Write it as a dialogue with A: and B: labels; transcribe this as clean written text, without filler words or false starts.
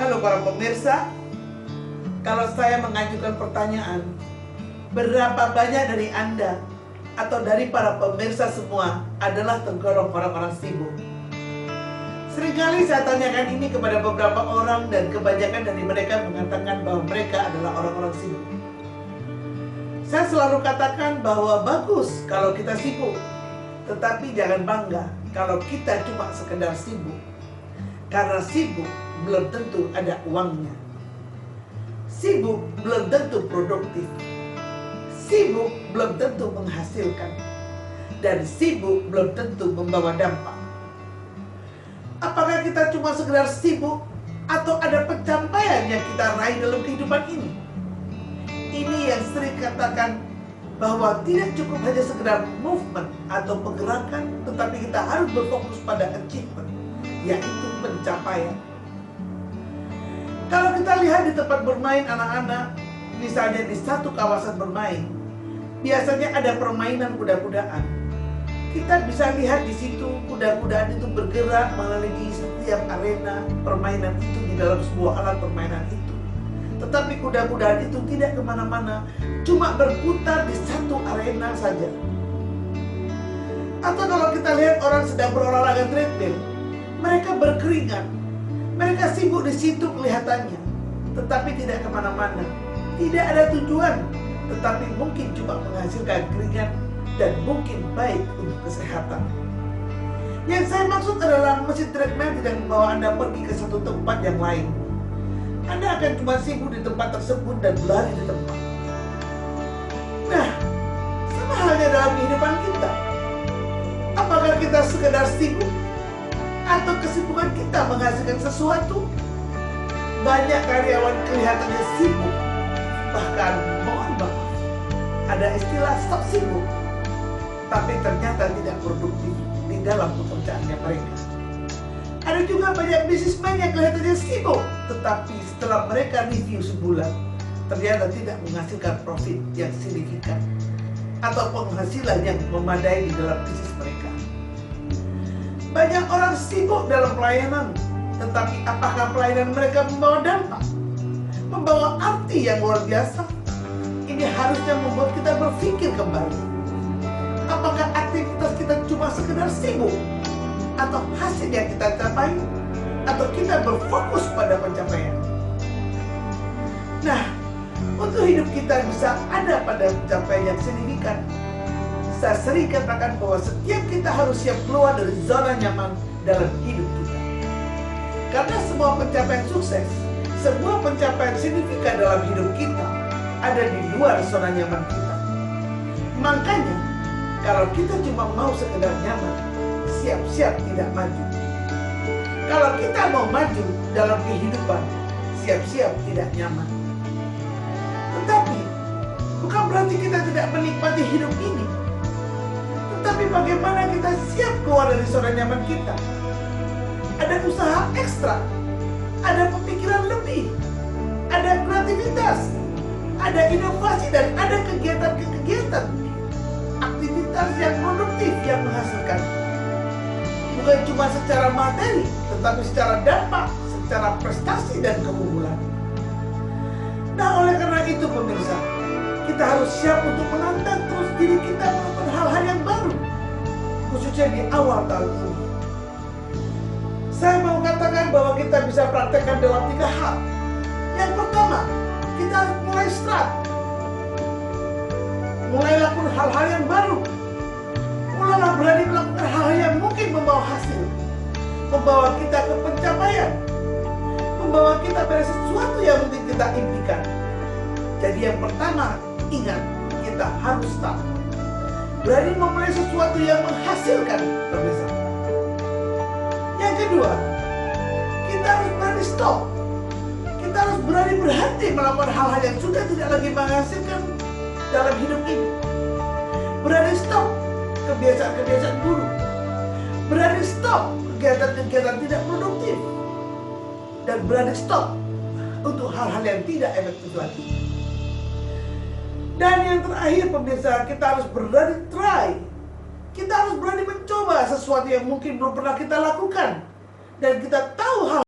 A: Halo para pemirsa, kalau saya mengajukan pertanyaan, berapa banyak dari Anda atau dari para pemirsa semua adalah tergolong orang-orang sibuk? Seringkali saya tanyakan ini kepada beberapa orang dan kebanyakan dari mereka mengatakan bahwa mereka adalah orang-orang sibuk. Saya selalu katakan bahwa bagus kalau kita sibuk, tetapi jangan bangga kalau kita cuma sekedar sibuk. Karena sibuk belum tentu ada uangnya. Sibuk belum tentu produktif. Sibuk belum tentu menghasilkan. Dan sibuk belum tentu membawa dampak. Apakah kita cuma sekedar sibuk atau ada pencapaian yang kita raih dalam kehidupan ini? Ini yang sering katakan bahwa tidak cukup hanya sekedar movement atau pergerakan, tetapi kita harus berfokus pada achievement, yaitu pencapaian. Kalau kita lihat di tempat bermain anak-anak, misalnya di satu kawasan bermain, biasanya ada permainan kuda-kudaan. Kita bisa lihat di situ kuda-kudaan itu bergerak mengelilingi setiap arena permainan itu di dalam sebuah alat permainan itu. Tetapi kuda-kudaan itu tidak kemana-mana, cuma berputar di satu arena saja. Atau kalau kita lihat orang sedang berolahraga treadmill, mereka berkeringat, mereka sibuk di situ kelihatannya, tetapi tidak kemana-mana, tidak ada tujuan, tetapi mungkin cuma menghasilkan keringat dan mungkin baik untuk kesehatan. Yang saya maksud adalah mesin treadmill tidak membawa Anda pergi ke satu tempat yang lain. Anda akan cuma sibuk di tempat tersebut dan berlari di tempat. Nah, sama halnya dalam kehidupan kita. Apakah kita sekedar sibuk atau kesibukan kita menghasilkan sesuatu? Banyak karyawan kelihatannya sibuk, bahkan mohon maaf, ada istilah stop sibuk, tapi ternyata tidak produktif di dalam pekerjaannya mereka. Ada juga banyak bisnismen yang kelihatannya sibuk, tetapi setelah mereka review sebulan, ternyata tidak menghasilkan profit yang signifikan atau penghasilan yang memadai di dalam bisnis mereka. Banyak orang sibuk dalam pelayanan, tetapi apakah pelayanan mereka membawa dampak? Membawa arti yang luar biasa? Ini harusnya membuat kita berpikir kembali. Apakah aktivitas kita cuma sekedar sibuk? Atau hasil yang kita capai? Atau kita berfokus pada pencapaian? Nah, untuk hidup kita bisa ada pada pencapaian yang signifikan, saya sering katakan bahwa setiap kita harus siap keluar dari zona nyaman dalam hidup kita. Karena semua pencapaian sukses, semua pencapaian signifikan dalam hidup kita ada di luar zona nyaman kita. Makanya, kalau kita cuma mau sekedar nyaman, siap-siap tidak maju. Kalau kita mau maju dalam kehidupan, siap-siap tidak nyaman. Tetapi, bukan berarti kita tidak menikmati hidup ini. Tetapi bagaimana kita siap keluar dari zona nyaman kita? Ada usaha ekstra, ada pemikiran lebih, ada kreativitas, ada inovasi, dan ada kegiatan-kegiatan, aktivitas yang produktif yang menghasilkan. Bukan cuma secara materi, tetapi secara dampak, secara prestasi dan keunggulan. Nah, oleh karena itu pemirsa, kita harus siap untuk menantang terus diri kita melakukan hal-hal yang baru, khususnya di awal tahun ini. Saya mau katakan bahwa kita bisa praktekkan dalam 3 hal. Yang pertama, kita harus mulai start. Mulai lakukan hal-hal yang baru. Mulailah berani melakukan hal-hal yang mungkin membawa hasil, membawa kita ke pencapaian, membawa kita pada sesuatu yang mungkin kita impikan. Jadi yang pertama, ingat, kita harus start. Berani memulai sesuatu yang menghasilkan, pemirsa. Yang kedua, kita harus berani stop. Kita harus berani berhenti melakukan hal-hal yang sudah tidak lagi menghasilkan dalam hidup ini. Berani stop kebiasaan-kebiasaan buruk. Berani stop kegiatan-kegiatan tidak produktif. Dan berani stop untuk hal-hal yang tidak efektif lagi. Dan yang terakhir pemirsa, kita harus berani try. Kita harus berani mencoba sesuatu yang mungkin belum pernah kita lakukan. Dan kita tahu hal